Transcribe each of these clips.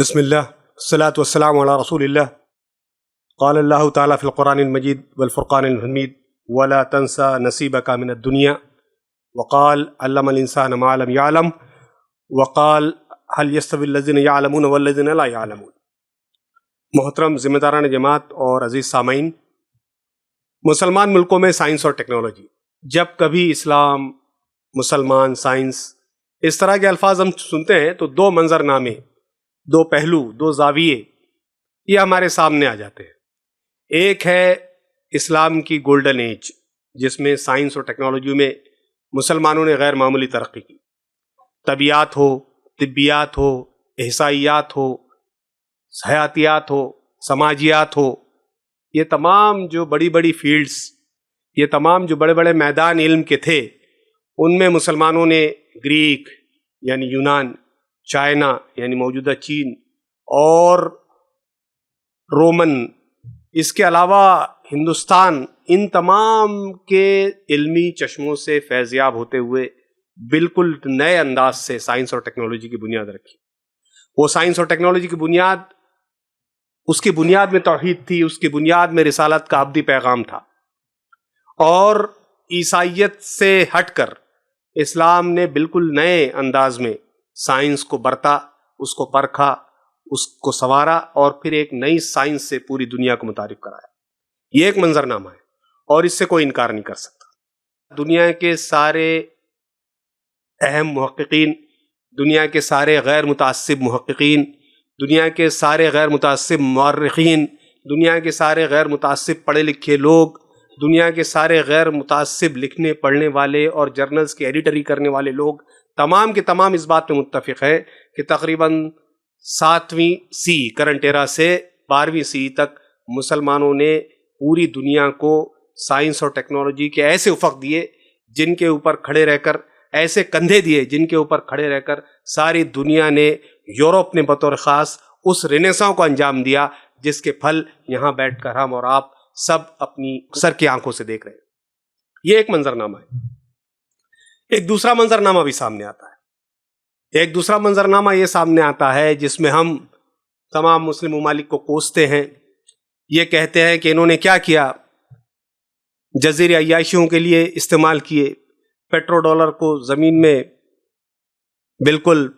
बिस्मिल्लाह अस्सलातु वस्सलामु अला रसूलिल्लाह क़ाल अल्लाहु तआला फ़िल क़ुरानिल मजीद वल फ़ुरक़ानिल हमीद वला तंसा नसीबका मिनद दुनिया वक़ाल अल्लमल इंसान मा लम यअलम वक़ाल हल यस्तविल लज़ीना यअलमून वल लज़ीना ला यअलमून। मोहतरम ज़िम्मेदारान जमात और अज़ीज़ सामीन, मुसलमान मुल्कों में साइंस और टेक्नोलॉजी, जब कभी इस्लाम, मुसलमान, साइंस, इस तरह के अल्फाज हम सुनते हैं तो दो मंजरनामे, दो पहलू, दो जाविये ये हमारे सामने आ जाते हैं। एक है इस्लाम की गोल्डन एज, जिसमें साइंस और टेक्नोलॉजी में मुसलमानों ने गैर मामूली तरक्की की। तबियात हो, तिब्बियात हो, एहसाइयात हो, हयातियात हो, समाजियात हो, ये तमाम जो बड़ी बड़ी फील्ड्स, ये तमाम जो बड़े बड़े मैदान इल्म के थे, उनमें मुसलमानों ने ग्रीक यानी यूनान, चाइना यानी मौजूदा चीन और रोमन, इसके अलावा हिंदुस्तान, इन तमाम के इल्मी चश्मों से फैज़याब होते हुए बिल्कुल नए अंदाज से साइंस और टेक्नोलॉजी की बुनियाद रखी। वो साइंस और टेक्नोलॉजी की बुनियाद, उसकी बुनियाद में तौहीद थी, उसकी बुनियाद में रिसालत का अब्दी पैगाम था। और ईसाइयत से हटकर इस्लाम ने बिल्कुल नए अंदाज में साइंस को बरता, उसको परखा, उसको संवारा और फिर एक नई साइंस से पूरी दुनिया को मुतारिफ कराया। ये एक मंजरनामा है और इससे कोई इनकार नहीं कर सकता। दुनिया के सारे अहम मुहक्किकीन, दुनिया के सारे गैर मुतासिब मुहक्किकीन, दुनिया के सारे गैर मुतासिब मुअर्रिखीन, दुनिया के सारे गैर मुतासिब पढ़े लिखे लोग, दुनिया के सारे गैर मुतासिब लिखने पढ़ने वाले और जर्नल्स की एडिटरी करने वाले लोग तमाम के तमाम इस बात में मुत्तफिक है कि तकरीबन 7वीं सी करंट एरा से 12वीं सी तक मुसलमानों ने पूरी दुनिया को साइंस और टेक्नोलॉजी के ऐसे उफक दिए जिनके ऊपर खड़े रहकर, ऐसे कंधे दिए जिनके ऊपर खड़े रहकर सारी दुनिया ने, यूरोप ने बतौर ख़ास उस रेनेसां को अंजाम दिया जिसके फल यहाँ बैठकर हम और आप सब अपनी सर की आंखों से देख रहे हैं। ये एक मंजरनामा है। एक दूसरा मंजरनामा भी सामने आता है। एक दूसरा मंजरनामा ये सामने आता है जिसमें हम तमाम मुस्लिम ममालिक को कोसते हैं, ये कहते हैं कि इन्होंने क्या किया, जज़ीरे अय्याशियों के लिए इस्तेमाल किए, पेट्रो डॉलर को ज़मीन में बिल्कुल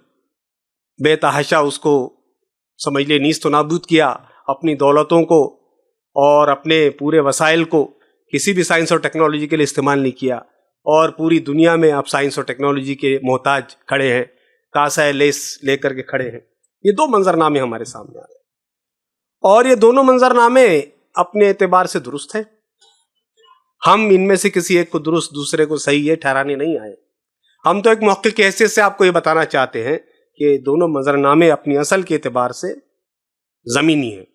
बेतहाशा उसको समझ लिए नीस्त नाबूद किया, अपनी दौलतों को और अपने पूरे वसाइल को किसी भी साइंस और टेक्नोलॉजी के लिए इस्तेमाल नहीं किया और पूरी दुनिया में आप साइंस और टेक्नोलॉजी के मोहताज खड़े हैं, कासा लेस लेकर के खड़े हैं। ये दो मंजरनामे हमारे सामने आ रहे हैं और ये दोनों मंजरनामे अपने एतबार से दुरुस्त हैं। हम इनमें से किसी एक को दुरुस्त, दूसरे को सही ये ठहराने नहीं आए। हम तो एक मौके की हैसियत से आपको ये बताना चाहते हैं कि दोनों मंजरनामे अपनी असल के एतबार से ज़मीनी हैं।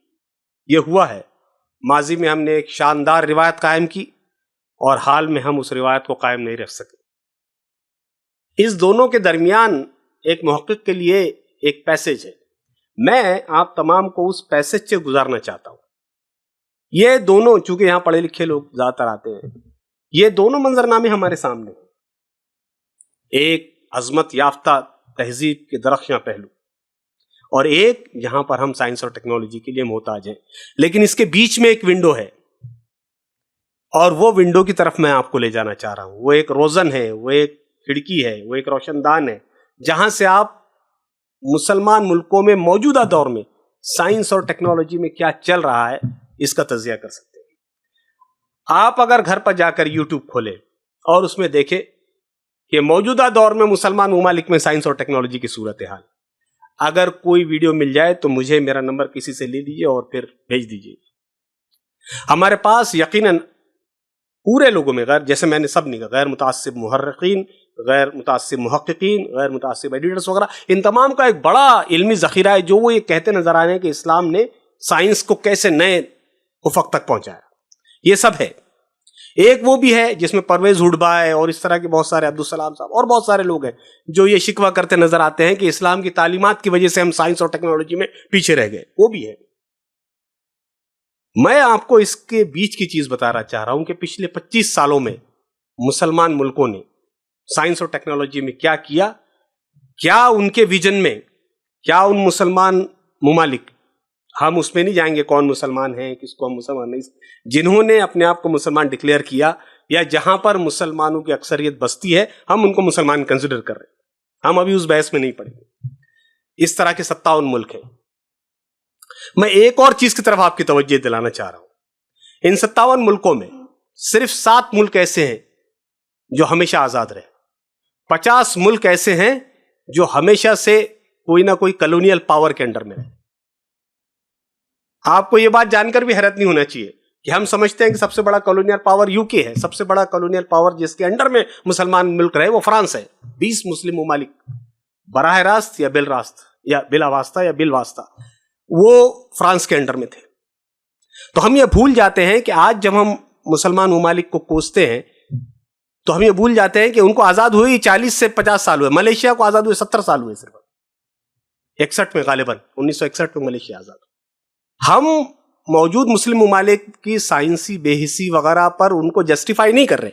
ये हुआ है, माजी में हमने एक शानदार रिवायत कायम की और हाल में हम उस रिवायत को कायम नहीं रख सके। इस दोनों के दरमियान एक मुहक्किक के लिए एक पैसेज है, मैं आप तमाम को उस पैसेज से गुजारना चाहता हूं। ये दोनों, चूंकि यहां पढ़े लिखे लोग ज्यादातर आते हैं, ये दोनों मंजरनामे हमारे सामने हैं। एक अजमत याफ्ता तहजीब के दरख्शां पहलू और एक जहां पर हम साइंस और टेक्नोलॉजी के लिए मोहताज हैं, लेकिन इसके बीच में एक विंडो है और वो विंडो की तरफ मैं आपको ले जाना चाह रहा हूं। वो एक रोजन है, वो एक खिड़की है, वो एक रोशनदान है जहां से आप मुसलमान मुल्कों में मौजूदा दौर में साइंस और टेक्नोलॉजी में क्या चल रहा है इसका तज़किया कर सकते हैं। आप अगर घर पर जाकर यूट्यूब खोलें और उसमें देखें कि मौजूदा दौर में मुसलमान ममालिक में साइंस और टेक्नोलॉजी की सूरत हाल, अगर कोई वीडियो मिल जाए तो मुझे मेरा नंबर किसी से ले लीजिए और फिर भेज दीजिए। हमारे पास यकीनन पूरे लोगों में, गैर, जैसे मैंने सब नहीं कहा, गैर मुतासिब मुहर्रिकीन, गैर मुतासिब मुहक्किकीन, गैर मुतासिब एडिटर्स वगैरह, इन तमाम का एक बड़ा इल्मी ज़ख़ीरा है जो वो ये कहते नजर आ रहे हैं कि इस्लाम ने साइंस को कैसे नए उफक तक पहुंचाया। ये सब है। एक वो भी है जिसमें परवेज हुडबा और इस तरह के बहुत सारे, अब्दुल सलाम साहब और बहुत सारे लोग हैं जो ये शिकवा करते नजर आते हैं कि इस्लाम की तालीमात की वजह से हम साइंस और टेक्नोलॉजी में पीछे रह गए। वो भी है। मैं आपको इसके बीच की चीज बताना चाह रहा हूं कि पिछले 25 सालों में मुसलमान मुल्कों ने साइंस और टेक्नोलॉजी में क्या किया, क्या उनके विजन में, क्या उन मुसलमान मुमालिक, हम उसमें नहीं जाएंगे कौन मुसलमान है किसको हम मुसलमान नहीं, जिन्होंने अपने आप को मुसलमान डिक्लेयर किया या जहां पर मुसलमानों की अक्सरियत बसती है हम उनको मुसलमान कंसिडर कर रहे हैं, हम अभी उस बहस में नहीं पड़ेंगे। इस तरह के 57 मुल्क हैं। मैं एक और चीज की तरफ आपकी तवज्जो दिलाना चाह रहा हूं। इन 57 मुल्कों में सिर्फ 7 मुल्क ऐसे हैं जो हमेशा आजाद रहे, 50 मुल्क ऐसे हैं जो हमेशा से कोई ना कोई कॉलोनियल पावर के अंडर में रहे। आपको यह बात जानकर भी हैरत नहीं होना चाहिए कि हम समझते हैं कि सबसे बड़ा कॉलोनियल पावर यूके है। सबसे बड़ा कॉलोनियल पावर जिसके अंडर में मुसलमान मुल्क रहे वो फ्रांस है। 20 मुस्लिम मुमालिक बराह रास्त या बिलरास्त या बिलावास्ता या बिलवास्ता वो फ्रांस के अंडर में थे। तो हम ये भूल जाते हैं कि आज जब हम मुसलमान मुमालिक को कोसते हैं तो हम ये भूल जाते हैं कि उनको आजाद हुए 40 से 50 साल हुए। मलेशिया को आजाद हुए 70 साल हुए, सिर्फ 61 में, गालिबन 1961 में मलेशिया आजाद। हम मौजूद मुस्लिम ममालिक की साइंसी बेहिसी वगैरह पर उनको जस्टिफाई नहीं कर रहे,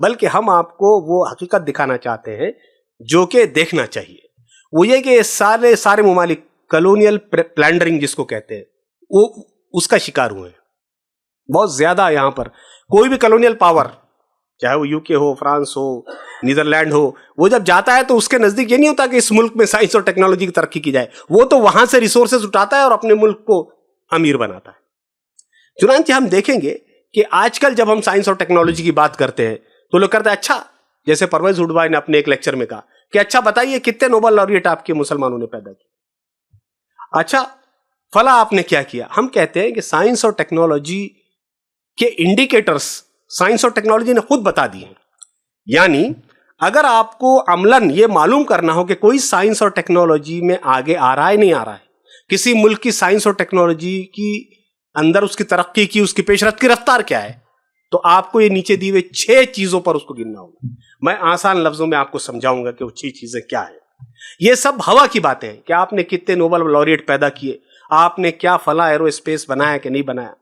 बल्कि हम आपको वो हकीकत दिखाना चाहते हैं जो कि देखना चाहिए। वो ये कि सारे ममालिक कॉलोनियल प्लैंडरिंग जिसको कहते हैं वो उसका शिकार हुए हैं बहुत ज्यादा। यहां पर कोई भी कॉलोनियल पावर, चाहे वो यूके हो, फ्रांस हो, नीदरलैंड हो, वो जब जाता है तो उसके नजदीक ये नहीं होता कि इस मुल्क में साइंस और टेक्नोलॉजी की तरक्की की जाए, वो तो वहां से रिसोर्सेज उठाता है और अपने मुल्क को अमीर बनाता है। चुनांचे हम देखेंगे कि आजकल जब हम साइंस और टेक्नोलॉजी की बात करते हैं तो लोग करते हैं अच्छा, जैसे परवेज हुडवा ने अपने एक लेक्चर में कहा कि अच्छा बताइए कितने नोबेल लॉरिएट आपके मुसलमानों ने पैदा किए, अच्छा फला आपने क्या किया। हम कहते हैं कि साइंस और टेक्नोलॉजी के इंडिकेटर्स साइंस और टेक्नोलॉजी ने खुद बता दिए। यानी अगर आपको अमलन ये मालूम करना हो कि कोई साइंस और टेक्नोलॉजी में आगे आ रहा है नहीं आ रहा है, किसी मुल्क की साइंस और टेक्नोलॉजी की अंदर उसकी तरक्की की, उसकी पेशरफ्त की रफ्तार क्या है, तो आपको ये नीचे दिए हुए 6 चीजों पर उसको गिनना होगा। मैं आसान लफ्जों में आपको समझाऊंगा कि वो 6 चीजें क्या है। ये सब हवा की बातें हैं कि आपने कितने नोबेल लॉरिएट पैदा किए, आपने क्या फला एरोस्पेस बनाया कि नहीं बनाया,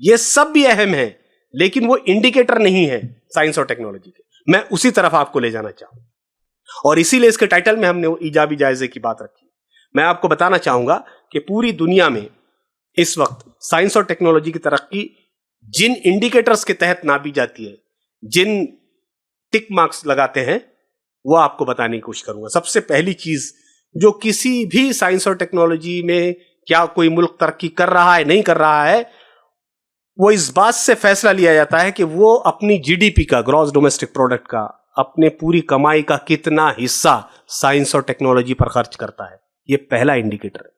ये सब भी अहम है, लेकिन वो इंडिकेटर नहीं है साइंस और टेक्नोलॉजी के। मैं उसी तरफ आपको ले जाना चाहूंगा और इसीलिए इसके टाइटल में हमने वो ईजाबी जायजे की बात रखी। मैं आपको बताना चाहूंगा कि पूरी दुनिया में इस वक्त साइंस और टेक्नोलॉजी की तरक्की जिन इंडिकेटर्स के तहत नापी जाती है, जिन टिक मार्क्स लगाते हैं, वो आपको बताने की कोशिश करूंगा। सबसे पहली चीज जो किसी भी साइंस और टेक्नोलॉजी में क्या कोई मुल्क तरक्की कर रहा है नहीं कर रहा है, वो इस बात से फैसला लिया जाता है कि वो अपनी जीडीपी का, ग्रॉस डोमेस्टिक प्रोडक्ट का, अपने पूरी कमाई का कितना हिस्सा साइंस और टेक्नोलॉजी पर खर्च करता है। ये पहला इंडिकेटर है।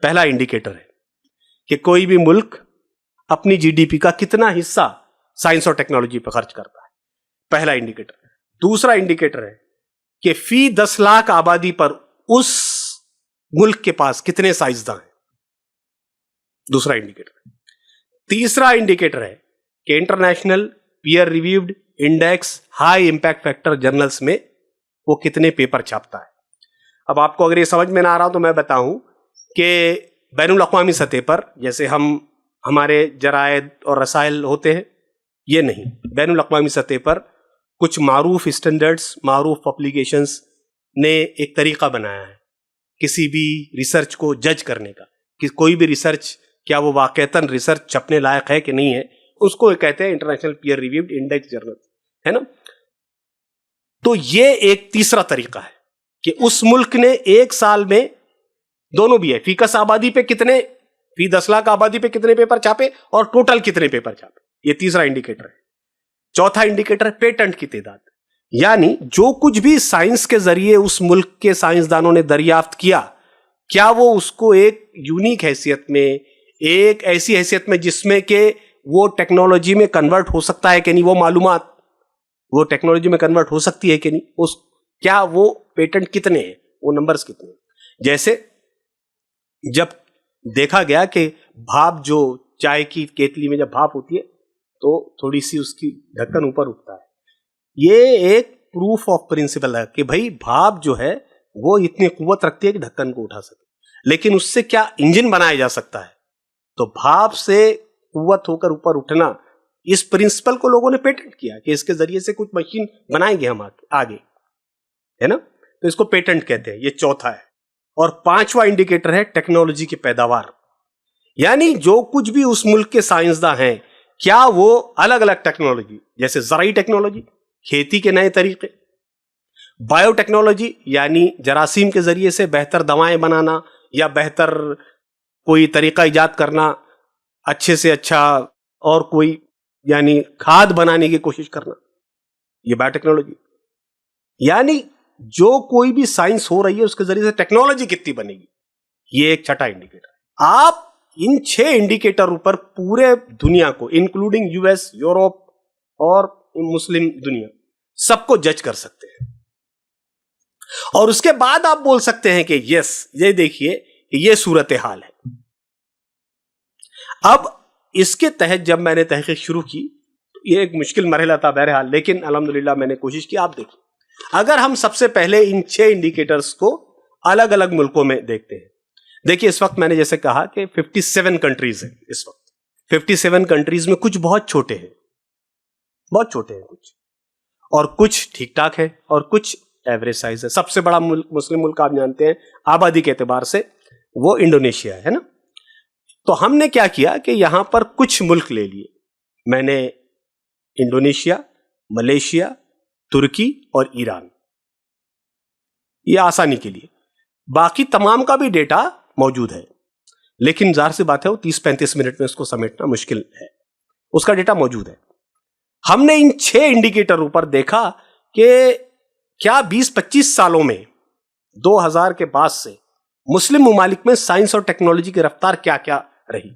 पहला इंडिकेटर है कि कोई भी मुल्क अपनी जीडीपी का कितना हिस्सा साइंस और टेक्नोलॉजी पर खर्च करता है, पहला इंडिकेटर। दूसरा इंडिकेटर है कि फी 10 लाख आबादी पर उस मुल्क के पास कितने साइंसदान हैं, दूसरा इंडिकेटर। तीसरा इंडिकेटर है कि international peer reviewed index high impact factor journals में वो कितने पेपर छापता है। अब आपको अगर ये समझ में ना आ रहा हो तो मैं बताऊं कि बैनुल अक़वामी सतह पर जैसे हमारे जरायद और रसायल होते हैं, ये नहीं, बैनुल अक़वामी सतह पर कुछ मारूफ स्टैंडर्ड्स, मारूफ पब्लिकेशंस ने एक तरीका बनाया है किसी भी रिसर्च को जज करने का, कि कोई भी रिसर्च क्या वो वाकईतन रिसर्च छपने लायक है कि नहीं है, उसको कहते हैं international peer reviewed index journal, है ना। तो ये एक तीसरा तरीका है कि उस मुल्क ने एक साल में, दोनों भी है, फीकस आबादी पे कितने, फी 10 लाख आबादी पे कितने पेपर छापे और टोटल कितने पेपर छापे, ये तीसरा इंडिकेटर है। चौथा इंडिकेटर है पेटेंट की तादाद, यानी जो कुछ भी साइंस के जरिए उस मुल्क के साइंसदानों ने दरियाफ्त किया, क्या वो उसको एक यूनिक हैसियत में, एक ऐसी हैसियत में जिसमें कि वो टेक्नोलॉजी में कन्वर्ट हो सकता है कि नहीं, वो मालूमात वो टेक्नोलॉजी में कन्वर्ट हो सकती है कि नहीं, उस क्या वो पेटेंट कितने हैं, वो नंबर्स कितने हैं। जैसे जब देखा गया कि भाप, जो चाय की केतली में जब भाप होती है तो थोड़ी सी उसकी ढक्कन ऊपर उठता है, ये एक प्रूफ ऑफ प्रिंसिपल है कि भाई भाप जो है वो इतनी कुव्वत रखती है कि ढक्कन को उठा सके, लेकिन उससे क्या इंजन बनाया जा सकता है, तो भाप से कुव्वत होकर ऊपर उठना, इस प्रिंसिपल को लोगों ने पेटेंट किया कि इसके जरिए से कुछ मशीन बनाएंगे हम आगे, है ना, तो इसको पेटेंट कहते हैं। ये चौथा है। और पांचवा इंडिकेटर है टेक्नोलॉजी की पैदावार, यानी जो कुछ भी उस मुल्क के साइंसदान हैं, क्या वो अलग अलग टेक्नोलॉजी, जैसे ज़राई टेक्नोलॉजी, खेती के नए तरीके, बायोटेक्नोलॉजी यानी जरासीम के जरिए से बेहतर दवाएं बनाना या बेहतर कोई तरीका इजाद करना, अच्छे से अच्छा और कोई यानी खाद बनाने की कोशिश करना, ये बायोटेक्नोलॉजी। यानी जो कोई भी साइंस हो रही है उसके जरिए से टेक्नोलॉजी कितनी बनेगी, ये एक छठा इंडिकेटर है। आप इन 6 इंडिकेटरों पर पूरे दुनिया को इंक्लूडिंग यूएस, यूरोप और मुस्लिम दुनिया सबको जज कर सकते हैं और उसके बाद आप बोल सकते हैं कि यस, ये देखिए ये सूरत हाल है। अब इसके तहत जब मैंने तहकीक शुरू की तो ये एक मुश्किल मरहला था बहरहाल, लेकिन अल्हम्दुलिल्लाह मैंने कोशिश की। आप देखिए, अगर हम सबसे पहले इन 6 इंडिकेटर्स को अलग अलग मुल्कों में देखते हैं, देखिए इस वक्त मैंने जैसे कहा कि 57 कंट्रीज हैं। इस वक्त 57 कंट्रीज में कुछ बहुत छोटे हैं, बहुत छोटे हैं कुछ, और कुछ ठीक ठाक है और कुछ एवरेज साइज है। सबसे बड़ा मुस्लिम मुल्क आप जानते हैं आबादी के एतबार से, वो इंडोनेशिया है ना। तो हमने क्या किया कि यहां पर कुछ मुल्क ले लिए। मैंने इंडोनेशिया, मलेशिया, तुर्की और ईरान, ये आसानी के लिए, बाकी तमाम का भी डेटा मौजूद है, लेकिन जाहिर सी बात है वो 30-35 मिनट में उसको समेटना मुश्किल है, उसका डेटा मौजूद है। हमने इन 6 इंडिकेटरों पर देखा कि क्या 20-25 सालों में 2000 के बाद से मुस्लिम ममालिक में साइंस और टेक्नोलॉजी की रफ्तार क्या क्या रही।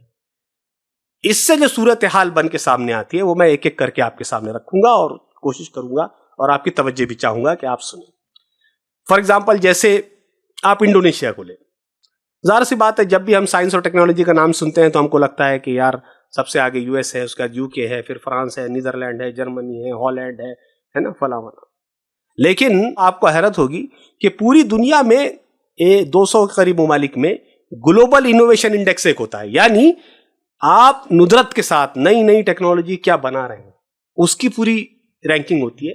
इससे जो सूरत हाल बन के सामने आती है वो मैं एक एक करके आपके सामने रखूंगा और कोशिश करूंगा और आपकी तवज्जो भी चाहूंगा कि आप सुने। फॉर एग्जाम्पल, जैसे आप इंडोनेशिया को ले, जाहिर सी बात है जब भी हम साइंस और टेक्नोलॉजी का नाम सुनते हैं तो हमको लगता है कि यार सबसे आगे यूएस है, उसके बाद यूके है, फिर फ्रांस है, नीदरलैंड है, जर्मनी है, हॉलैंड है ना, फलाना। लेकिन आपको हैरत होगी कि पूरी दुनिया में 200 के करीब ममालिक में ग्लोबल इनोवेशन इंडेक्स एक होता है, यानी आप नुदरत के साथ नई नई टेक्नोलॉजी क्या बना रहे हैं उसकी पूरी रैंकिंग होती है।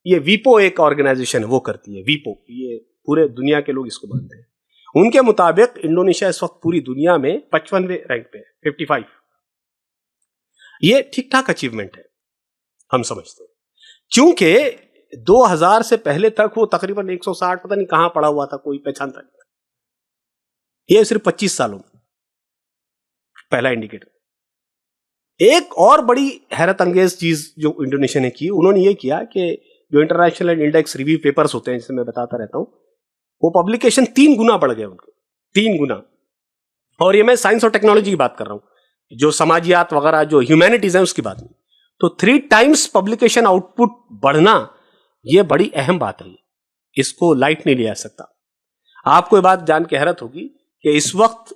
ये वीपो एक ऑर्गेनाइजेशन है, वो करती है। वीपो, ये पूरे दुनिया के लोग इसको मानते हैं। उनके मुताबिक इंडोनेशिया इस वक्त पूरी दुनिया में 55वें रैंक पे है, 55। ये ठीक ठाक अचीवमेंट है हम समझते हैं, क्योंकि 2000 से पहले तक वो तकरीबन 160 पता नहीं कहां पड़ा हुआ था, कोई पहचानता नहीं। ये सिर्फ 25 सालों में पहला इंडिकेटर। एक और बड़ी हैरत अंगेज चीज जो इंडोनेशिया ने की, उन्होंने ये किया कि जो इंटरनेशनल इंडेक्स रिव्यू पेपर्स होते हैं, जिसे मैं बताता रहता हूं, वो पब्लिकेशन 3 गुना बढ़ गए उनके, 3 गुना। और ये मैं साइंस और टेक्नोलॉजी की बात कर रहा हूं, जो समाजियात वगैरह जो ह्यूमैनिटीज है उसकी बात नहीं। तो 3 टाइम्स पब्लिकेशन आउटपुट बढ़ना, ये बड़ी अहम बात है, इसको लाइट नहीं लिया जा सकता। आपको ये बात जान के हैरत होगी कि इस वक्त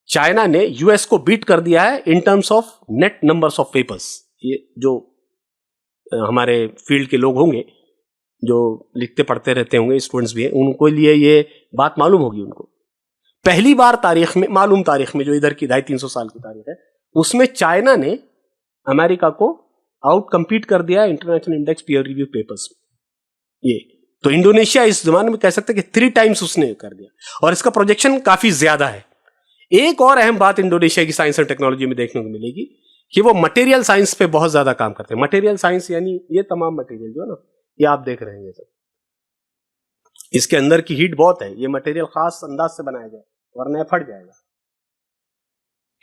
चाइना ने यूएस को बीट कर दिया है in terms of net numbers of papers. ये जो हमारे फील्ड के लोग होंगे जो लिखते पढ़ते रहते होंगे, स्टूडेंट्स भी हैं, उनको लिए ये बात मालूम होगी। उनको पहली बार तारीख में, मालूम तारीख में, जो इधर की 250-300 साल की तारीख है, उसमें चाइना ने अमेरिका को आउट कम्पीट कर दिया international index peer review papers में। ये तो इंडोनेशिया इस जमाने में कह सकते हैं कि 3 टाइम्स उसने कर दिया, और इसका प्रोजेक्शन काफी ज्यादा है। एक और अहम बात इंडोनेशिया की साइंस और टेक्नोलॉजी में देखने को मिलेगी कि वो मटेरियल साइंस पे बहुत ज्यादा काम करते हैं। मटेरियल साइंस यानी ये तमाम मटेरियल जो है ना, ये आप देख रहे हैं, ये सब, इसके अंदर की हीट बहुत है, ये मटेरियल खास अंदाज से बनाया गया, वरना फट जाएगा।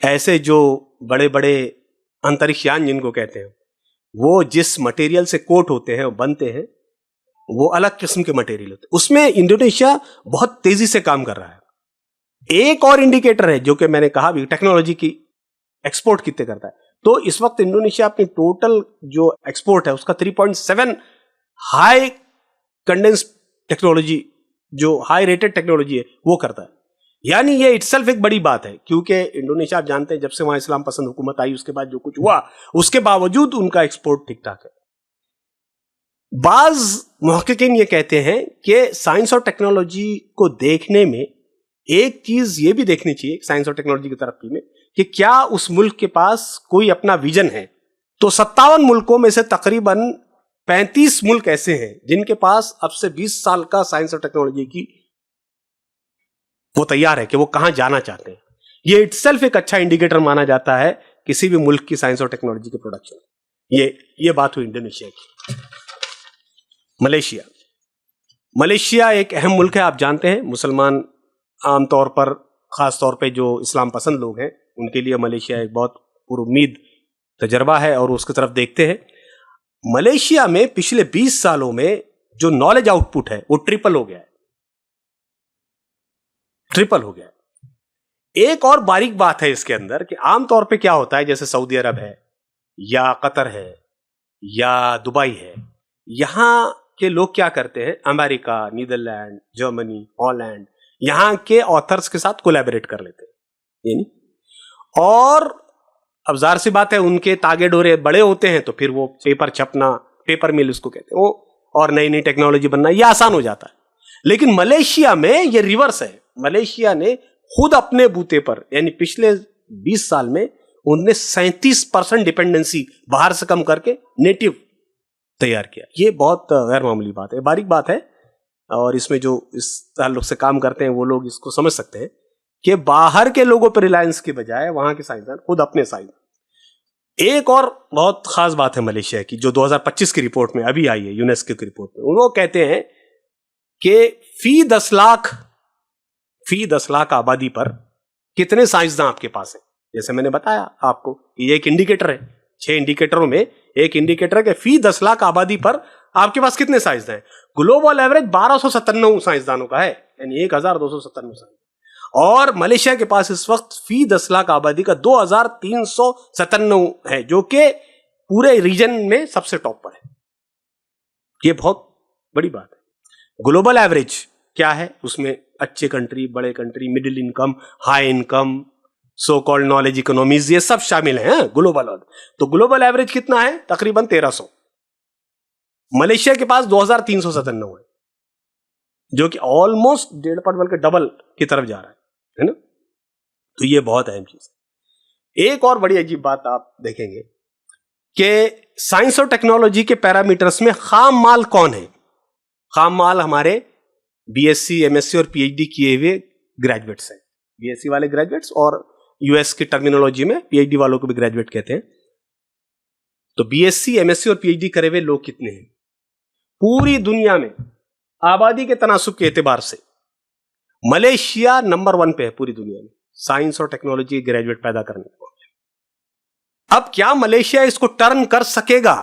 ऐसे जो बड़े बड़े अंतरिक्षयान जिनको कहते हैं, वो जिस मटेरियल से कोट होते हैं, बनते हैं, वो अलग किस्म के मटेरियल होते हैं। उसमें इंडोनेशिया बहुत तेजी से काम कर रहा है। एक और इंडिकेटर है जो कि मैंने कहा भी, टेक्नोलॉजी की एक्सपोर्ट कितने करता है। तो इस वक्त इंडोनेशिया अपनी टोटल जो एक्सपोर्ट है उसका 3.7 हाई कंडेंस टेक्नोलॉजी, जो हाई रेटेड टेक्नोलॉजी है, वो करता है। यानी ये इटसेल्फ एक बड़ी बात है, क्योंकि इंडोनेशिया आप जानते हैं जब से वहां इस्लाम पसंद हुकूमत आई, उसके बाद जो कुछ हुआ, उसके बावजूद उनका एक्सपोर्ट ठीक ठाक है। बाज मुहक्किकीन ये कहते हैं कि साइंस और टेक्नोलॉजी को देखने में एक चीज ये भी देखनी चाहिए साइंस और टेक्नोलॉजी की तरक्की में, कि क्या उस मुल्क के पास कोई अपना विजन है। तो 57 मुल्कों में से तकरीबन 35 मुल्क ऐसे हैं जिनके पास अब से 20 साल का साइंस और टेक्नोलॉजी की वो तैयार है कि वो कहां जाना चाहते हैं। ये इटसेल्फ एक अच्छा इंडिकेटर माना जाता है किसी भी मुल्क की साइंस और टेक्नोलॉजी के प्रोडक्शन। ये बात हुई इंडोनेशिया की। मलेशिया, मलेशिया एक अहम मुल्क है। आप जानते हैं मुसलमान आमतौर पर, खास तौर पे जो इस्लाम पसंद लोग हैं, उनके लिए मलेशिया एक बहुत पुरुम्मीद तजर्बा है और उसकी तरफ देखते हैं। मलेशिया में पिछले 20 सालों में जो नॉलेज आउटपुट है वो ट्रिपल हो गया है, ट्रिपल हो गया है। एक और बारीक बात है इसके अंदर कि आमतौर पे क्या होता है, जैसे सऊदी अरब है या कतर है या दुबई है, यहां के लोग क्या करते हैं, अमेरिका, नीदरलैंड, जर्मनी, हॉलैंड, यहां के ऑथर्स के साथ कोलैबोरेट कर लेते हैं यानी, और अब जाहिर सी बात है उनके तागे डोरे बड़े होते हैं तो फिर वो पेपर छपना, पेपर मिल उसको कहते हैं वो, और नई नई टेक्नोलॉजी बनना ये आसान हो जाता है। लेकिन मलेशिया में ये रिवर्स है। मलेशिया ने खुद अपने बूते पर यानी पिछले 20 साल में उनने 37% डिपेंडेंसी बाहर से कम करके नेटिव तैयार किया। ये बहुत गैर मामूली बात है, बारीक बात है, और इसमें जो इस ताल्लुक से काम करते हैं वो लोग इसको समझ सकते हैं कि बाहर के लोगों पर रिलायंस के बजाय वहां के साइंसदान खुद अपने साइंस। एक और बहुत खास बात है मलेशिया की जो 2025 की रिपोर्ट में अभी आई है, यूनेस्को की रिपोर्ट में, वो कहते हैं कि फी 10 लाख आबादी पर कितने साइंसदान आपके पास है। जैसे मैंने बताया आपको, ये एक इंडिकेटर है, 6 इंडिकेटरों में एक इंडिकेटर है कि फी 10 लाख आबादी पर आपके पास कितने साइंसदान हैं। ग्लोबल एवरेज 1297 साइंसदानों का है, यानी 1297 साइंसदान, और मलेशिया के पास इस वक्त फी 10 लाख आबादी का 2397 है, जो कि पूरे रीजन में सबसे टॉप पर है। यह बहुत बड़ी बात है। ग्लोबल एवरेज क्या है, उसमें अच्छे कंट्री, बड़े country, middle income, high income, so called knowledge economies, ये सब शामिल हैं ग्लोबल। तो ग्लोबल एवरेज कितना है, तकरीबन 1300। मलेशिया के पास 2397 है, जो कि ऑलमोस्ट 1.5 बल्कि डबल की तरफ जा रहा है ना। तो ये बहुत अहम चीज है। एक और बड़ी अजीब बात आप देखेंगे कि साइंस और टेक्नोलॉजी के पैरामीटर्स में खाम माल कौन है। खाम माल हमारे बीएससी, एमएससी और पीएचडी किए हुए ग्रेजुएट्स हैं। बीएससी वाले ग्रेजुएट्स, और यूएस की टर्मिनोलॉजी में पीएचडी वालों को भी ग्रेजुएट कहते हैं। तो बीएससी, एमएससी और पीएचडी करे हुए लोग कितने हैं पूरी दुनिया में? आबादी के तनासुब के एतबार से मलेशिया नंबर 1 पे है पूरी दुनिया में साइंस और टेक्नोलॉजी ग्रेजुएट पैदा करने को। अब क्या मलेशिया इसको टर्न कर सकेगा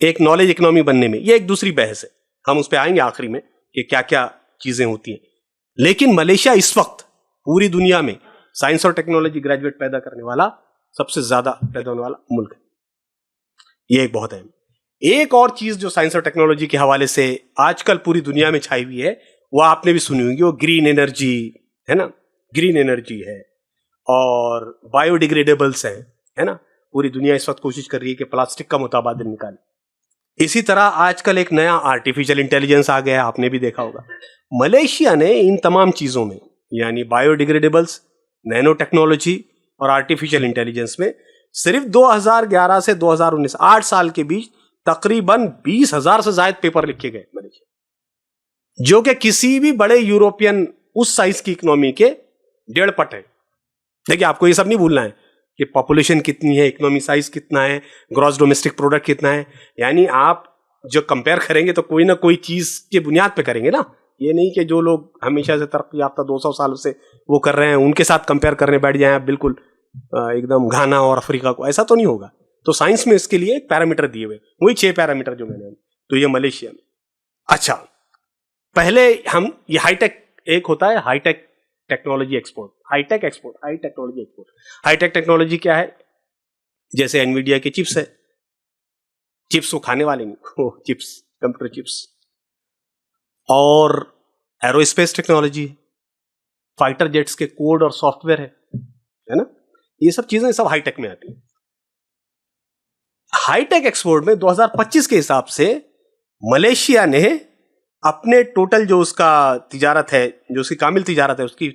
एक नॉलेज इकोनॉमी बनने में? यह एक दूसरी बहस है, हम उस पर आएंगे आखिरी में कि क्या क्या चीजें होती हैं। लेकिन मलेशिया इस वक्त पूरी दुनिया में साइंस और टेक्नोलॉजी ग्रेजुएट पैदा करने वाला, सबसे ज्यादा पैदा होने वाला मुल्क है। यह एक बहुत है। एक और चीज जो साइंस और टेक्नोलॉजी के हवाले से आजकल पूरी दुनिया में छाई हुई है, वो आपने भी सुनी होगी, वो ग्रीन एनर्जी है ना। ग्रीन एनर्जी है और बायोडिग्रेडेबल्स है ना। पूरी दुनिया इस वक्त कोशिश कर रही है कि प्लास्टिक का मुताबादिल निकाले। इसी तरह आजकल एक नया आर्टिफिशियल इंटेलिजेंस आ गया है, आपने भी देखा होगा। मलेशिया ने इन तमाम चीजों में यानी बायोडिग्रेडेबल्स, नैनो टेक्नोलॉजी और आर्टिफिशियल इंटेलिजेंस में सिर्फ 2011 से 2019 8 साल के बीच तकरीबन 20,000 से ज्यादा पेपर लिखे गए मलेशिया, जो कि किसी भी बड़े यूरोपियन उस साइज की इकोनॉमी के 1.5 पट है। देखिए, आपको ये सब नहीं भूलना है कि पॉपुलेशन कितनी है, इकोनॉमी साइज कितना है, ग्रॉस डोमेस्टिक प्रोडक्ट कितना है। यानी आप जो कंपेयर करेंगे तो कोई ना कोई चीज के बुनियाद पे करेंगे ना। ये नहीं कि जो लोग हमेशा से तरक्की याफ्ता 200 साल से वो कर रहे हैं उनके साथ कंपेयर करने बैठ जाए आप, बिल्कुल एकदम घाना और अफ्रीका को, ऐसा तो नहीं होगा। तो साइंस में इसके लिए एक पैरामीटर दिए हुए, वही 6 पैरामीटर जो मैंने, तो ये मलेशिया में। अच्छा, पहले हम ये हाईटेक, एक होता है high tech technology export, high tech export, high technology export. High tech technology क्या है? जैसे एनवीडिया के चिप्स है, चिप्स वो खाने वाले नहीं, चिप्स, कंप्यूटर चिप्स, और एरोस्पेस टेक्नोलॉजी, फाइटर जेट्स के कोड और सॉफ्टवेयर है ना। ये सब चीजें सब हाईटेक में आती हैं। हाईटेक एक्सपोर्ट में 2025 के हिसाब से मलेशिया ने अपने टोटल जो उसका तिजारत है, जो उसकी कामिल तिजारत है, उसकी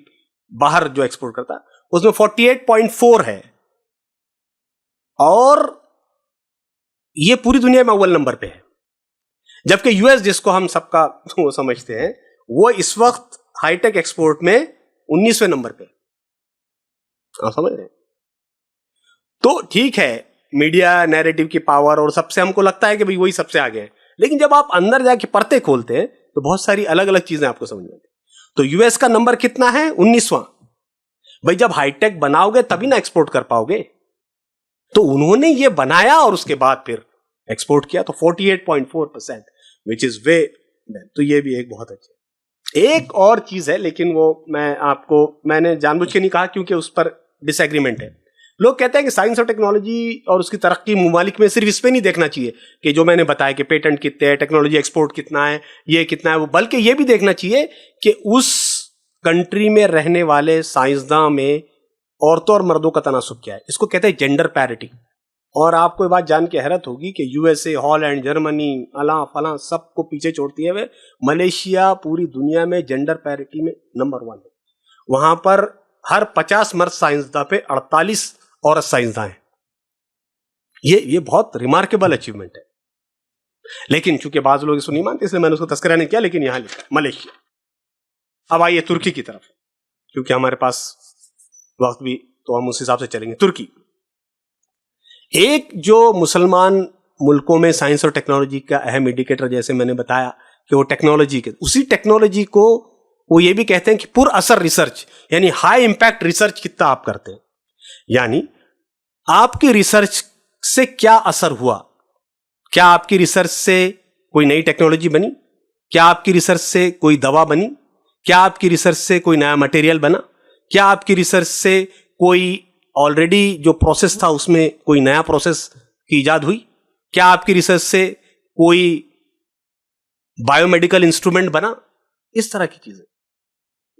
बाहर जो एक्सपोर्ट करता है उसमें 48.4 है, और ये पूरी दुनिया में अव्वल नंबर पे है। जबकि यूएस, जिसको हम सबका वो समझते हैं, वो इस वक्त हाईटेक एक्सपोर्ट में 19वें नंबर पे। आप समझ रहे हैं? तो ठीक है, मीडिया नैरेटिव की पावर और सबसे हमको लगता है कि भाई वही सबसे आगे है, लेकिन जब आप अंदर जाके परतें खोलते हैं तो बहुत सारी अलग अलग चीजें आपको समझ में आती है। तो यूएस का नंबर कितना है? 19वां। भाई जब हाईटेक बनाओगे तभी ना एक्सपोर्ट कर पाओगे। तो उन्होंने ये बनाया और उसके बाद फिर एक्सपोर्ट किया, तो 48.4%, विच इज वे। तो ये भी एक बहुत अच्छा। एक और चीज है, लेकिन वो मैंने जानबूझ के नहीं कहा क्योंकि उस पर डिसएग्रीमेंट है। लोग कहते हैं कि साइंस और टेक्नोलॉजी और उसकी तरक्की मुमालिक में सिर्फ इस पे नहीं देखना चाहिए कि जो मैंने बताया कि पेटेंट कितने हैं, टेक्नोलॉजी एक्सपोर्ट कितना है, ये कितना है, वो, बल्कि ये भी देखना चाहिए कि उस कंट्री में रहने वाले साइंसदान में औरतों और मर्दों का तनासुब क्या है। इसको कहते हैं जेंडर पैरिटी। और आपको ये बात जान के हैरत होगी कि यूएसए, हॉलैंड, जर्मनी, अला फला सबको पीछे छोड़ती है वे, मलेशिया पूरी दुनिया में जेंडर पैरिटी में नंबर 1 है। वहां पर हर 50 मर्द साइंसदान पे 48 औरत साइंसदान है। ये बहुत रिमार्केबल अचीवमेंट है। लेकिन चूंकि बाज लोग इसको नहीं मानते इसलिए मैंने उसको तस्करा नहीं किया, लेकिन यहां लिखा है मलेशिया। अब आइए तुर्की की तरफ, क्योंकि हमारे पास वक्त भी तो हम उस हिसाब से चलेंगे। तुर्की एक जो मुसलमान मुल्कों में साइंस और टेक्नोलॉजी का अहम इंडिकेटर, जैसे मैंने बताया कि वो टेक्नोलॉजी के, उसी टेक्नोलॉजी को वो ये भी कहते हैं कि पुर असर रिसर्च, यानी हाई इंपैक्ट रिसर्च कितना आप करते हैं, यानी आपकी रिसर्च से क्या असर हुआ। क्या आपकी रिसर्च से कोई नई टेक्नोलॉजी बनी? क्या आपकी रिसर्च से कोई दवा बनी? क्या आपकी रिसर्च से कोई नया मटेरियल बना? क्या आपकी रिसर्च से कोई ऑलरेडी जो प्रोसेस था उसमें कोई नया प्रोसेस की इजाद हुई? क्या आपकी रिसर्च से कोई बायोमेडिकल इंस्ट्रूमेंट बना? इस तरह की चीजें,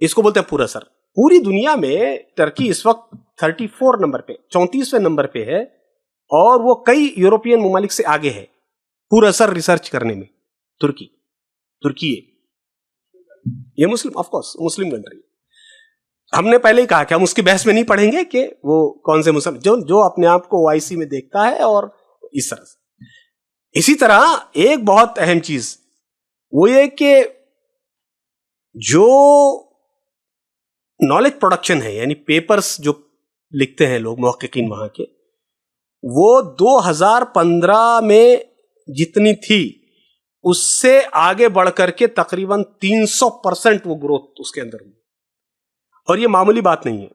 इसको बोलते हैं पूरा असर। पूरी दुनिया में तुर्की इस वक्त 34 नंबर पे, 34वें नंबर पे है, और वो कई यूरोपियन ममालिक से आगे है पूरा असर रिसर्च करने में। तुर्की ये मुस्लिम, ऑफ कोर्स मुस्लिम कंट्री। हमने पहले ही कहा कि हम उसकी बहस में नहीं पढ़ेंगे कि वो कौन से मुस्लिम जो अपने आप को ओआईसी में देखता है, और इस तरह से। इसी तरह एक बहुत अहम चीज वो ये कि जो नॉलेज प्रोडक्शन है, यानी पेपर्स जो लिखते हैं लोग मुहक्किकीन वहां के, वो 2015 में जितनी थी उससे आगे बढ़कर के तकरीबन 300% वो ग्रोथ उसके अंदर हुई। और ये मामूली बात नहीं है,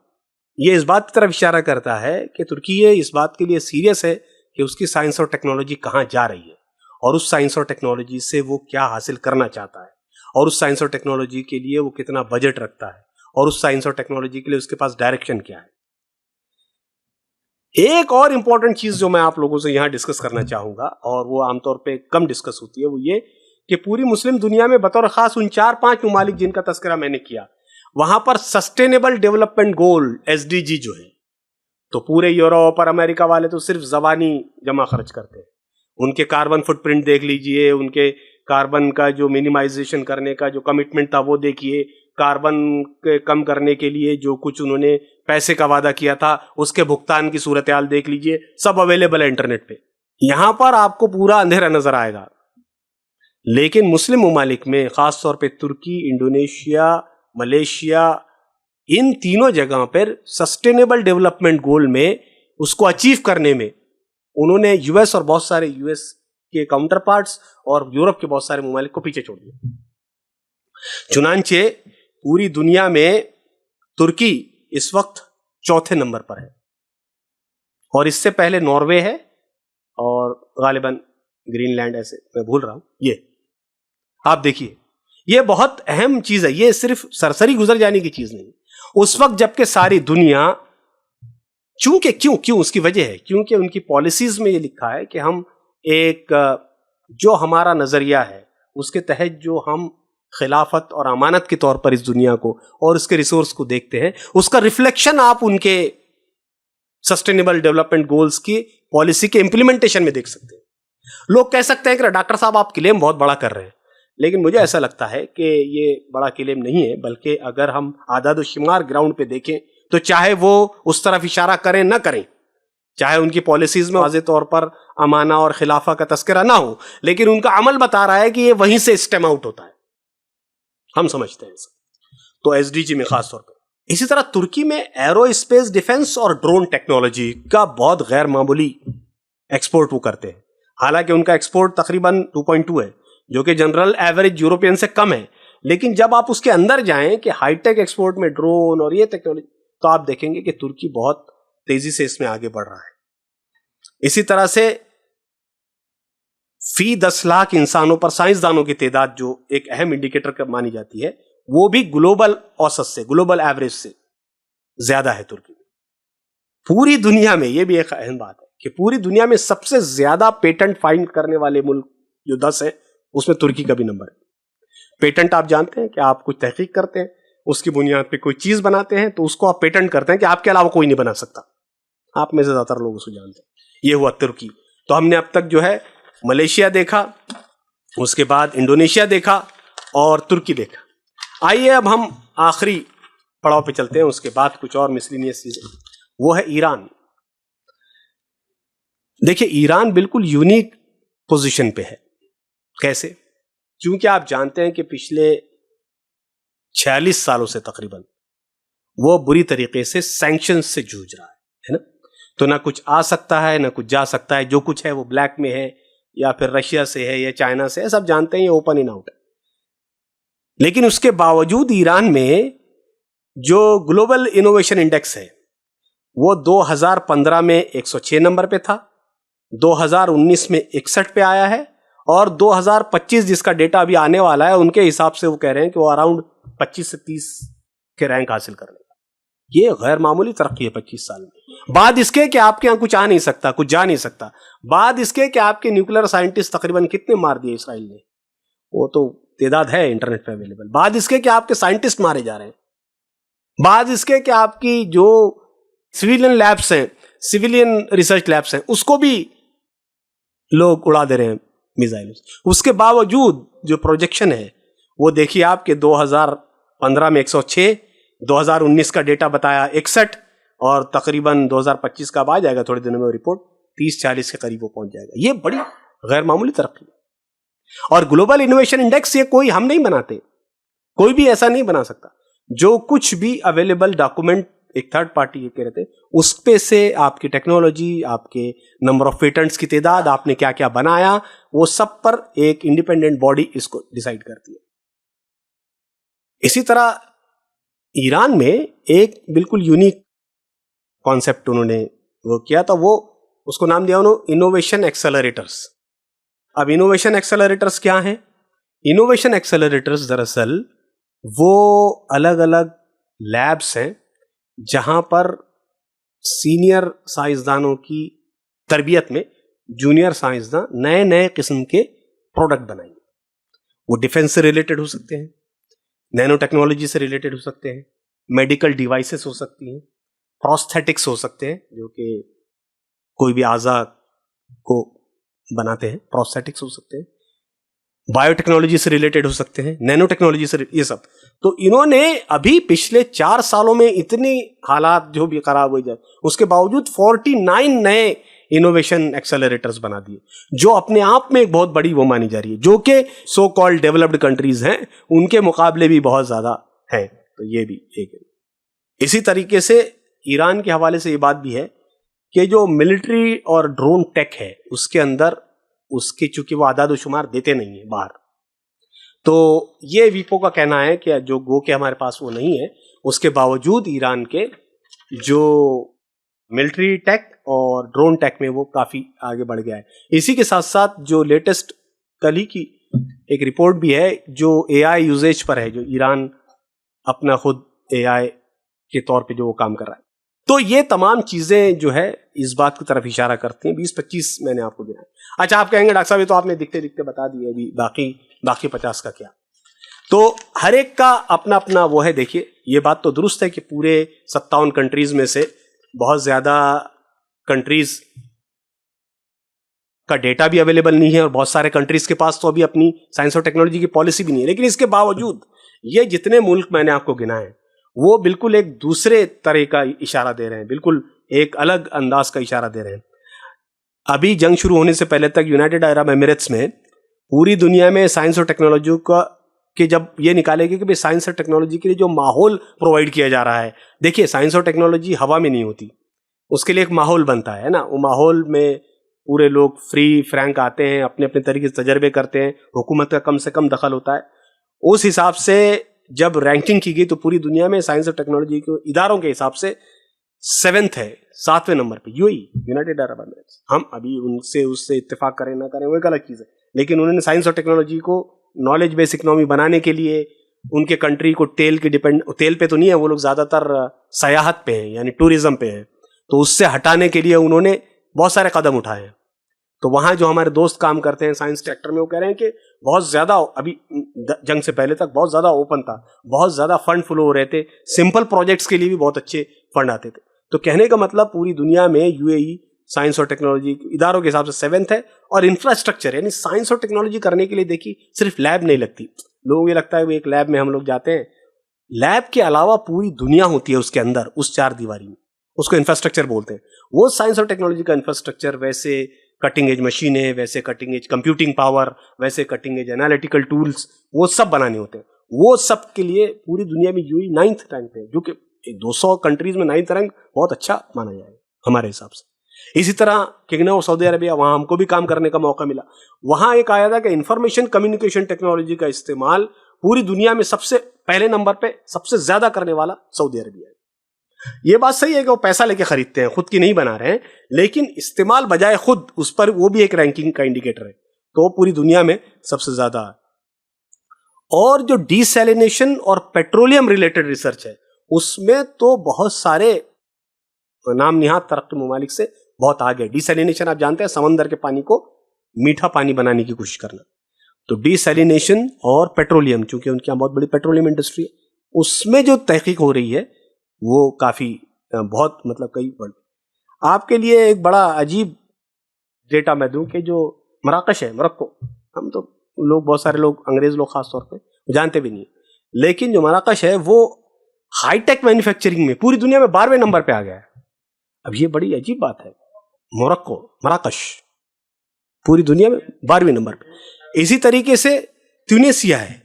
ये इस बात की तरफ इशारा करता है कि तुर्की इस बात के लिए सीरियस है कि उसकी साइंस और टेक्नोलॉजी कहां जा रही है, और उस साइंस और टेक्नोलॉजी से वो क्या हासिल करना चाहता है, और उस साइंस और टेक्नोलॉजी के लिए वो कितना बजट रखता है, और उस साइंस और टेक्नोलॉजी के लिए उसके पास डायरेक्शन क्या है। एक और इंपॉर्टेंट चीज जो मैं आप लोगों से यहां डिस्कस करना चाहूंगा, और वो आमतौर पे कम डिस्कस होती है, वो ये कि पूरी मुस्लिम दुनिया में बतौर खास उन 4-5 ममालिक जिनका तस्करा मैंने किया, वहां पर सस्टेनेबल डेवलपमेंट गोल SDG जो है, तो पूरे यूरोप और अमेरिका वाले तो सिर्फ जबानी जमा खर्च करते हैं। उनके कार्बन फुटप्रिंट देख लीजिए, उनके कार्बन का जो मिनिमाइजेशन करने का जो कमिटमेंट था वो देखिए, कार्बन के कम करने के लिए जो कुछ उन्होंने पैसे का वादा किया था उसके भुगतान की सूरत हाल देख लीजिए, सब अवेलेबल है इंटरनेट पे। यहां पर आपको पूरा अंधेरा नजर आएगा। लेकिन मुस्लिम ममालिक में खास तौर पे तुर्की, इंडोनेशिया, मलेशिया, इन तीनों जगह पर सस्टेनेबल डेवलपमेंट गोल में उसको अचीव करने में उन्होंने यूएस और बहुत सारे यूएस के काउंटर पार्ट्स और यूरोप के बहुत सारे ममालिक को पीछे छोड़ दिया। चुनांचे पूरी दुनिया में तुर्की इस वक्त 4थे नंबर पर है, और इससे पहले नॉर्वे है, और गालिबन ग्रीनलैंड, ऐसे मैं भूल रहा हूं। ये आप देखिए, ये बहुत अहम चीज है, ये सिर्फ सरसरी गुजर जाने की चीज नहीं। उस वक्त जबकि सारी दुनिया, चूंकि क्यों उसकी वजह है, क्योंकि उनकी पॉलिसीज में ये लिखा है कि हम एक जो हमारा नजरिया है उसके तहत जो हम खिलाफत और अमानत के तौर पर इस दुनिया को और उसके रिसोर्स को देखते हैं, उसका रिफ्लेक्शन आप उनके सस्टेनेबल डेवलपमेंट गोल्स की पॉलिसी के इंप्लीमेंटेशन में देख सकते हैं। लोग कह सकते हैं कि डॉक्टर साहब आप क्लेम बहुत बड़ा कर रहे हैं, लेकिन मुझे ऐसा लगता है कि ये बड़ा क्लेम नहीं है, बल्कि अगर हम आदाद व शुमार ग्राउंड पे देखें तो चाहे वो उस तरफ इशारा करें ना करें, चाहे उनकी पॉलिसीज में वाज़ेह तौर पर अमाना और खिलाफा का तस्करा ना हो, लेकिन उनका अमल बता रहा है कि ये वहीं से स्टेम आउट होता है। हम समझते हैं ऐसा। तो एसडीजी में खास तौर पर। इसी तरह तुर्की में एरोस्पेस डिफेंस और ड्रोन टेक्नोलॉजी का बहुत गैर मामूली एक्सपोर्ट वो करते हैं। हालांकि उनका एक्सपोर्ट तकरीबन 2.2 है, जो कि जनरल एवरेज यूरोपियन से कम है, लेकिन जब आप उसके अंदर जाएं कि हाईटेक एक्सपोर्ट में ड्रोन और ये टेक्नोलॉजी, तो आप देखेंगे कि तुर्की बहुत तेजी से इसमें आगे बढ़ रहा है। इसी तरह से फी 10 लाख इंसानों पर साइंसदानों की तादाद जो एक अहम इंडिकेटर मानी जाती है, वो भी ग्लोबल औसत से, ग्लोबल एवरेज से ज्यादा है तुर्की में। पूरी दुनिया में, ये भी एक अहम बात है कि पूरी दुनिया में सबसे ज्यादा पेटेंट फाइल करने वाले मुल्क जो 10 है, उसमें तुर्की का भी नंबर है। पेटेंट आप जानते हैं कि आप कुछ तहकीक करते हैं, उसकी बुनियाद पे कोई चीज बनाते हैं, तो उसको आप पेटेंट करते हैं कि आपके अलावा कोई नहीं बना सकता। आप में से ज्यादातर लोग उसको जानते हैं। ये हुआ तुर्की। तो हमने अब तक जो है मलेशिया देखा, उसके बाद इंडोनेशिया देखा और तुर्की देखा। आइए अब हम आखिरी पड़ाव पे चलते हैं, उसके बाद कुछ और मिसलिनियस चीजें, वो है ईरान। देखिए, ईरान बिल्कुल यूनिक पोजीशन पे है। कैसे? क्योंकि आप जानते हैं कि पिछले 46 सालों से तकरीबन वो बुरी तरीके से सैंक्शंस से जूझ रहा है ना। तो ना कुछ आ सकता है ना कुछ जा सकता है, जो कुछ है वो ब्लैक में है, या फिर रशिया से है या चाइना से है, सब जानते हैं, ये ओपन इन आउट है। लेकिन उसके बावजूद ईरान में जो ग्लोबल इनोवेशन इंडेक्स है वो 2015 में 106 नंबर पे था, 2019 में 61 पे आया है, और 2025 जिसका डेटा अभी आने वाला है, उनके हिसाब से वो कह रहे हैं कि वो अराउंड 25 से 30 के रैंक हासिल कर लेगा। ये गैर मामूली तरक्की है 25 साल में। बाद इसके कि आपके यहाँ कुछ आ नहीं सकता, कुछ जा नहीं सकता। बाद इसके कि आपके न्यूक्लियर साइंटिस्ट तकरीबन कितने मार दिए इसराइल ने, वो तो तादाद है इंटरनेट पे अवेलेबल। बाद इसके कि आपके साइंटिस्ट मारे जा रहे हैं। बाद इसके कि आपकी जो सिविलियन लैब्स हैं, सिविलियन रिसर्च लैब्स हैं, उसको भी लोग उड़ा दे रहे हैं मिसाइल। उसके बावजूद जो प्रोजेक्शन है वो देखिए आपके 2015 में 106, 2019 का डेटा बताया 61, और तकरीबन 2025 का आ जाएगा थोड़े दिनों में रिपोर्ट, 30-40 के करीब वो पहुंच जाएगा। ये बड़ी गैर मामूली तरक्की है। और ग्लोबल इनोवेशन इंडेक्स ये कोई हम नहीं बनाते, कोई भी ऐसा नहीं बना सकता। जो कुछ भी अवेलेबल डॉक्यूमेंट एक थर्ड पार्टी कह रहे थे, उस पे से आपकी टेक्नोलॉजी, आपके नंबर ऑफ पेटेंट्स की तादाद, आपने क्या क्या बनाया, वो सब पर एक इंडिपेंडेंट बॉडी इसको डिसाइड करती है। इसी तरह ईरान में एक बिल्कुल यूनिक कॉन्सेप्ट उन्होंने वो किया था, वो उसको नाम दिया उन्होंने इनोवेशन एक्सेलरेटर्स। अब इनोवेशन एक्सेलरेटर्स क्या हैं? इनोवेशन एक्सेलरेटर्स दरअसल वो अलग अलग लैब्स हैं जहां पर सीनियर साइंसदानों की तरबियत में जूनियर साइंसदान नए नए किस्म के प्रोडक्ट बनाएंगे। वो डिफेंस से रिलेटेड हो सकते हैं, नैनो टेक्नोलॉजी से रिलेटेड हो सकते हैं, मेडिकल डिवाइसेस हो सकती हैं, प्रोस्थेटिक्स हो सकते हैं, जो कि कोई भी आज़ा को बनाते हैं, प्रोस्थेटिक्स हो सकते हैं, बायोटेक्नोलॉजी से रिलेटेड हो सकते हैं, नैनो टेक्नोलॉजी से, ये सब। तो इन्होंने अभी पिछले 4 सालों में इतनी हालात जो भी खराब हो जाए, उसके बावजूद 49 नए इनोवेशन एक्सेलरेटर्स बना दिए, जो अपने आप में एक बहुत बड़ी वो मानी जा रही है, जो कि सो कॉल्ड डेवलप्ड कंट्रीज हैं उनके मुकाबले भी बहुत ज्यादा है। तो ये भी एक है। इसी तरीके से ईरान के हवाले से ये बात भी है कि जो मिलिट्री और ड्रोन टेक है उसके अंदर उसके चूंकि वो आदाद शुमार देते नहीं है बाहर, तो ये वीपो का कहना है कि जो गो के हमारे पास वो नहीं है, उसके बावजूद ईरान के जो मिलिट्री टेक और ड्रोन टेक में वो काफी आगे बढ़ गया है। इसी के साथ साथ जो लेटेस्ट कल ही की एक रिपोर्ट भी है जो एआई यूजेज पर है, जो ईरान अपना खुद एआई के तौर पे जो वो काम कर रहा है। तो ये तमाम चीजें जो है इस बात की तरफ इशारा करती हैं। 20-25 मैंने आपको गिनाया। अच्छा, आप कहेंगे डॉक्टर साहब ये तो आपने दिखते दिखते बता दिए, अभी बाकी 50 का क्या? तो हर एक का अपना अपना वो है। देखिए, ये बात तो दुरुस्त है कि पूरे 57 कंट्रीज में से बहुत ज्यादा कंट्रीज का डेटा भी अवेलेबल नहीं है, और बहुत सारे कंट्रीज के पास तो अभी अपनी साइंस और टेक्नोलॉजी की पॉलिसी भी नहीं है। लेकिन इसके बावजूद ये जितने मुल्क मैंने आपको गिनाए वो बिल्कुल एक दूसरे तरह का इशारा दे रहे हैं, बिल्कुल एक अलग अंदाज का इशारा दे रहे हैं। अभी जंग शुरू होने से पहले तक यूनाइटेड अरब एमिरेट्स में पूरी दुनिया में साइंस और टेक्नोलॉजी का कि जब ये निकालेगी कि भाई साइंस और टेक्नोलॉजी के लिए जो माहौल प्रोवाइड किया जा रहा है, देखिए साइंस और टेक्नोलॉजी हवा में नहीं होती, उसके लिए एक माहौल बनता है ना। वो माहौल में पूरे लोग फ्री फ्रैंक आते हैं, अपने अपने तरीके से तजर्बे करते हैं, हुकूमत का कम से कम दखल होता है। उस हिसाब से जब रैंकिंग की गई तो पूरी दुनिया में साइंस और टेक्नोलॉजी के इदारों के हिसाब से 7th है, 7वें नंबर पे यूएई, यूनाइटेड अरब एमिरेट्स। हम अभी उनसे उससे इत्तेफाक करें ना करें वो एक अलग चीज़ है, लेकिन उन्होंने साइंस और टेक्नोलॉजी को नॉलेज बेस्ड इकोनॉमी बनाने के लिए उनके कंट्री को तेल पे तो नहीं है, वो लोग ज़्यादातर सयाहत पे हैं यानी टूरिज्म पे हैं, तो उससे हटाने के लिए उन्होंने बहुत सारे कदम उठाए हैं। तो वहाँ जो हमारे दोस्त काम करते हैं साइंस सेक्टर में, वो कह रहे हैं कि बहुत ज़्यादा अभी जंग से पहले तक बहुत ज़्यादा ओपन था, बहुत ज़्यादा फंड फ्लो हो रहे थे, सिंपल प्रोजेक्ट्स के लिए भी बहुत अच्छे फंड आते थे। तो कहने का मतलब पूरी दुनिया में यूएई साइंस और टेक्नोलॉजी इदारों के हिसाब से 7th है। और इंफ्रास्ट्रक्चर यानी साइंस और टेक्नोलॉजी करने के लिए देखिए सिर्फ लैब नहीं लगती, लोगों को ये लगता है वो एक लैब में हम लोग जाते हैं, लैब के अलावा पूरी दुनिया होती है उसके अंदर, उस 4 दीवारी में, उसको इंफ्रास्ट्रक्चर बोलते हैं। वो साइंस और टेक्नोलॉजी का इंफ्रास्ट्रक्चर, वैसे कटिंग एज मशीनें, वैसे कटिंग एज कंप्यूटिंग पावर, वैसे कटिंग एज एनालिटिकल टूल्स, वो सब बनाने होते हैं। वो सब के लिए पूरी दुनिया में यूएई 9th रैंक पे है, जो कि 200 कंट्रीज में 9th रैंक बहुत अच्छा माना जाएगा हमारे हिसाब से। इसी तरह किंगडम ऑफ सऊदी अरबिया, वहाँ हमको भी काम करने का मौका मिला। वहाँ एक आया था कि इंफॉर्मेशन कम्युनिकेशन टेक्नोलॉजी का इस्तेमाल पूरी दुनिया में सबसे पहले नंबर पे सबसे ज्यादा करने वाला सऊदी अरबिया है। ये बात सही है कि वो पैसा लेके खरीदते हैं, खुद की नहीं बना रहे हैं, लेकिन इस्तेमाल बजाय खुद, उस पर वो भी एक रैंकिंग का इंडिकेटर है, तो पूरी दुनिया में सबसे ज्यादा है। और जो डीसैलिनेशन और पेट्रोलियम रिलेटेड रिसर्च है, उसमें तो बहुत सारे नाम निहात तरक्की ममालिक से बहुत आगे। डीसैलिनेशन आप जानते हैं, समंदर के पानी को मीठा पानी बनाने की कोशिश करना। तो डीसैलिनेशन और पेट्रोलियम, चूंकि उनके यहाँ बहुत बड़ी पेट्रोलियम इंडस्ट्री है, उसमें जो तहकीक हो रही है वो काफी बहुत मतलब कई बड़ी। आपके लिए एक बड़ा अजीब डेटा मैं दूं कि जो मराकश है, मोरक्को, हम तो लोग बहुत सारे लोग, अंग्रेज लोग खास तौर पे जानते भी नहीं, लेकिन जो मराकश है वो हाईटेक मैन्युफैक्चरिंग में पूरी दुनिया में 12वें नंबर पे आ गया है। अब ये बड़ी अजीब बात है, मोरक्को, मराकश पूरी दुनिया में 12वें नंबर पे। इसी तरीके से ट्यूनीसिया है।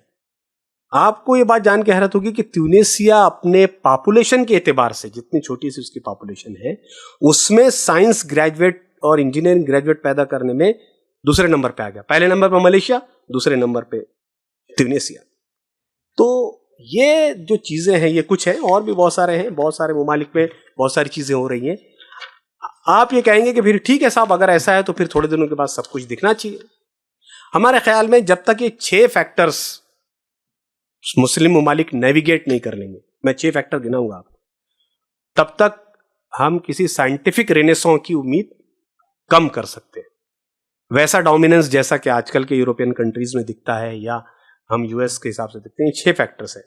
आपको ये बात जान के हैरत होगी कि ट्यूनीसिया अपने पॉपुलेशन के एतबार से, जितनी छोटी सी उसकी पॉपुलेशन है, उसमें साइंस ग्रेजुएट और इंजीनियरिंग ग्रेजुएट पैदा करने में दूसरे नंबर पे आ गया। पहले नंबर पे मलेशिया, दूसरे नंबर पे ट्यूनीसिया। तो ये जो चीजें हैं ये कुछ है, और भी बहुत सारे हैं, बहुत सारे ममालिक में बहुत सारी चीजें हो रही हैं। आप ये कहेंगे कि फिर ठीक है साहब, अगर ऐसा है तो फिर थोड़े दिनों के बाद सब कुछ दिखना चाहिए। हमारे ख्याल में जब तक ये 6 फैक्टर्स मुस्लिम ममालिक नेविगेट नहीं कर लेंगे, मैं 6 फैक्टर गिनाऊंगा आपको, तब तक हम किसी साइंटिफिक रेनेसॉन्स की उम्मीद कम कर सकते हैं। वैसा डोमिनेंस जैसा कि आजकल के यूरोपियन कंट्रीज में दिखता है या हम यूएस के हिसाब से देखते हैं, 6 फैक्टर्स है।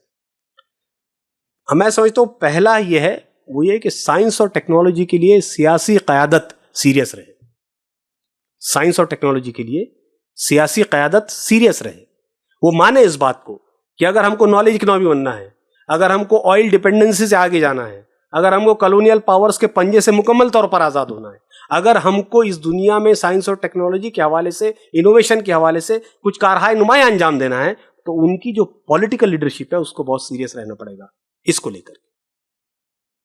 मैं समझता हूं पहला ये है, वो ये कि साइंस और टेक्नोलॉजी के लिए सियासी क़यादत सीरियस रहे। साइंस और टेक्नोलॉजी के लिए सियासी क़यादत सीरियस रहे। वो माने इस बात को कि अगर हमको नॉलेज इकोनॉमी बनना है, अगर हमको ऑयल डिपेंडेंसी से आगे जाना है, अगर हमको कॉलोनियल पावर्स के पंजे से मुकम्मल तौर पर आज़ाद होना है, अगर हमको इस दुनिया में साइंस और टेक्नोलॉजी के हवाले से, इनोवेशन के हवाले से कुछ कारहाय नुमाया अंजाम देना है, तो उनकी जो पॉलिटिकल लीडरशिप है उसको बहुत सीरियस रहना पड़ेगा इसको लेकर,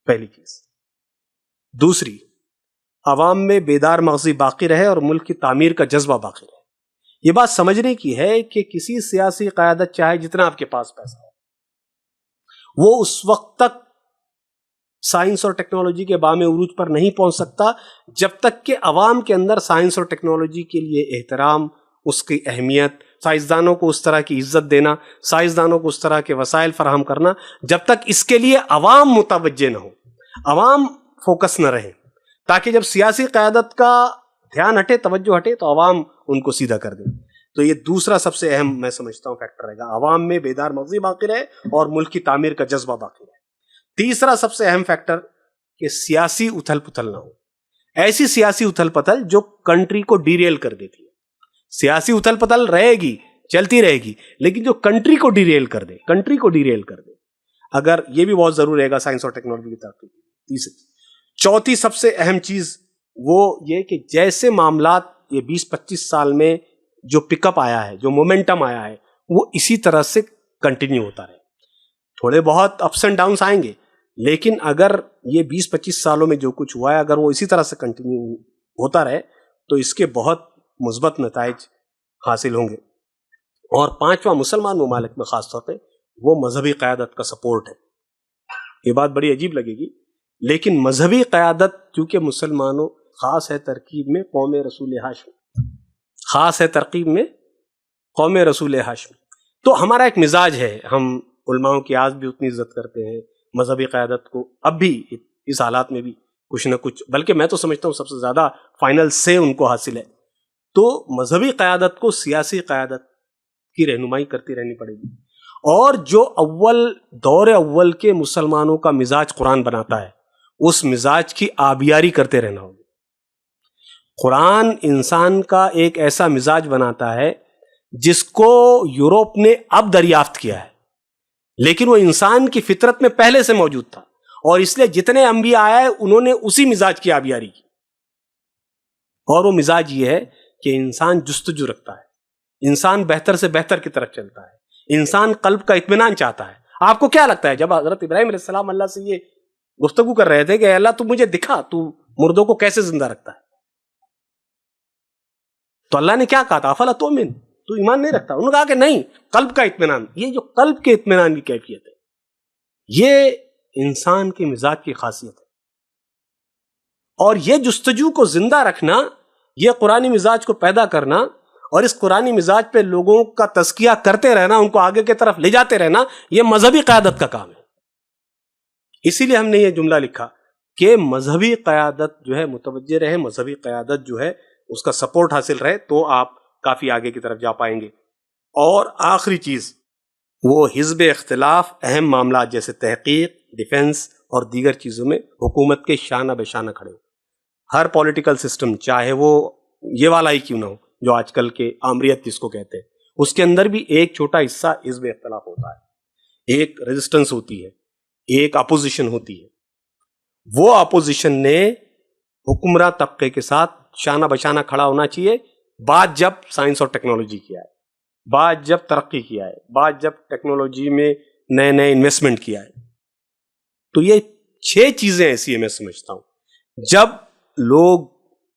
पहली चीज। दूसरी, अवाम में बेदार मगज़ी बाकी रहे और मुल्क की तामीर का जज्बा बाकी रहे। ये बात समझने की है कि किसी सियासी क़यादत, चाहे जितना आपके पास पैसा हो, वो उस वक्त तक साइंस और टेक्नोलॉजी के बामे उरूज पर नहीं पहुंच सकता जब तक कि अवाम के अंदर साइंस और टेक्नोलॉजी के लिए एहतराम, उसकी अहमियत, साइंसदानों को उस तरह की इज्जत देना, साइंसदानों को उस तरह के वसाइल फराहम करना, जब तक इसके लिए अवाम मुतवज्जे न हो, अवाम फोकस न रहे, ताकि जब सियासी क़यादत का ध्यान हटे, तवज्जो हटे, तो अवाम उनको सीधा कर दे। तो ये दूसरा सबसे अहम मैं समझता हूं फैक्टर रहेगा, अवाम में बेदार मगज़ी बाकी रहे और मुल्क की तामीर का जज्बा बाकी रहे। तीसरा सबसे अहम फैक्टर कि सियासी उथल पुथल ना हो, ऐसी सियासी उथल पुथल जो कंट्री को डीरेल कर देती है। सियासी उथल पुथल रहेगी, चलती रहेगी, लेकिन जो कंट्री को डीरेल कर दे, कंट्री को डीरेल कर दे, अगर ये भी बहुत जरूरी रहेगा साइंस और टेक्नोलॉजी की तरक्की। तीसरी, चौथी सबसे अहम चीज वो ये कि जैसे मामलात ये 20-25 साल में जो पिकअप आया है, जो मोमेंटम आया है, वो इसी तरह से कंटिन्यू होता रहे। थोड़े बहुत अप्स एंड डाउन्स आएंगे, लेकिन अगर ये 20-25 सालों में जो कुछ हुआ है अगर वो इसी तरह से कंटिन्यू होता रहे तो इसके बहुत मुस्बत नताइज हासिल होंगे। और पांचवा, मुसलमान ममालिक में खासतौर पे वो मजहबी क़यादत का सपोर्ट है। ये बात बड़ी अजीब लगेगी, लेकिन मजहबी क़यादत क्योंकि मुसलमानों खास है तरकीब में कौम रसूल हाशिम, खास है तरकीब में कौम रसूल हाशिम। तो हमारा एक मिजाज है, हम उलमाओं की आज भी उतनी इज्जत करते हैं, मजहबी क़यादत को अब भी इस हालात में भी कुछ न कुछ, बल्कि मैं तो समझता हूँ सबसे ज़्यादा फाइनल से उनको हासिल है। तो मजहबी क़यादत को सियासी क़यादत की रहनुमाई करती रहनी पड़ेगी। और जो दौर अव्वल के मुसलमानों का मिजाज कुरान बनाता है, उस मिजाज की आबियारी करते रहना होगी। कुरान इंसान का एक ऐसा मिजाज बनाता है जिसको यूरोप ने अब दरियाफ्त किया है, लेकिन वो इंसान की फितरत में पहले से मौजूद था, और इसलिए जितने अंबिया आए उन्होंने उसी मिजाज की आबियारी की। और वो मिजाज ये है कि इंसान जुस्तजू रखता है, इंसान बेहतर से बेहतर की तरफ चलता है, इंसान कल्ब का इत्मीनान चाहता है। आपको क्या लगता है जब हजरत इब्राहिम अलैहिस्सलाम अल्लाह से ये गुफ्तगू कर रहे थे कि अल्लाह तू मुझे दिखा, तू मुर्दों को कैसे जिंदा रखता है, तो अल्लाह ने क्या कहा था? अफला तुमिन, तू ईमान नहीं रखता? उन्होंने कहा कि नहीं, कल्ब का इत्मीनान। ये जो कल्ब के इत्मीनान की कैफियत है, ये इंसान के मिजाज की खासियत है। और ये जुस्तजू को जिंदा रखना, ये कुरानी मिजाज को पैदा करना और इस कुरानी मिजाज पे लोगों का तज़किया करते रहना, उनको आगे की तरफ ले जाते रहना, ये मजहबी क़यादत का काम है। इसीलिए हमने ये जुमला लिखा कि मजहबी क़यादत जो है मुतवज्जे रहे, मजहबी क़यादत जो है उसका सपोर्ट हासिल रहे, तो आप काफ़ी आगे की तरफ जा पाएंगे। और आखिरी चीज़, वो हिज़्ब इख्तिलाफ अहम मामला जैसे तहक़ीक़, डिफेंस और दीगर चीज़ों में हुकूमत के शाना बेशाना खड़े हो। हर पॉलिटिकल सिस्टम, चाहे वो ये वाला ही क्यों ना हो जो आजकल के आमरीत जिसको कहते हैं, उसके अंदर भी एक छोटा हिस्सा हिज़्ब इख्तिलाफ होता है, एक रेजिस्टेंस होती है, एक अपोजिशन होती है। वो अपोजिशन ने हुक्मरान तबके के साथ शाना बशाना खड़ा होना चाहिए, बात जब साइंस और टेक्नोलॉजी की आए, बात जब तरक्की की आए, बात जब टेक्नोलॉजी में नए नए इन्वेस्टमेंट किया है। तो ये 6 चीजें ऐसी है, मैं समझता हूं, जब लोग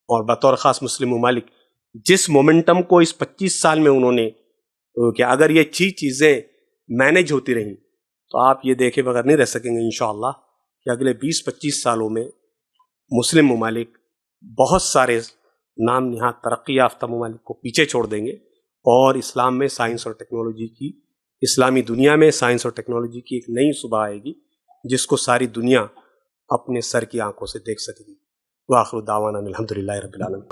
और बतौर खास मुस्लिम ममालिक जिस मोमेंटम को इस 25 साल में उन्होंने कि अगर ये 6 चीजें मैनेज होती रहीं तो आप ये देखे बगैर नहीं रह सकेंगे इंशाअल्लाह कि अगले 20-25 सालों में मुस्लिम ममालिक बहुत सारे नाम नहाद तरक्की याफ्ता ममालिक को पीछे छोड़ देंगे, और इस्लाम में साइंस और टेक्नोलॉजी की, इस्लामी दुनिया में साइंस और टेक्नोलॉजी की एक नई सुबह आएगी जिसको सारी दुनिया अपने सर की आंखों से देख सकेगी। व आखिरु दावाना अल्हम्दुलिल्लाहि रब्बिल आलमीन।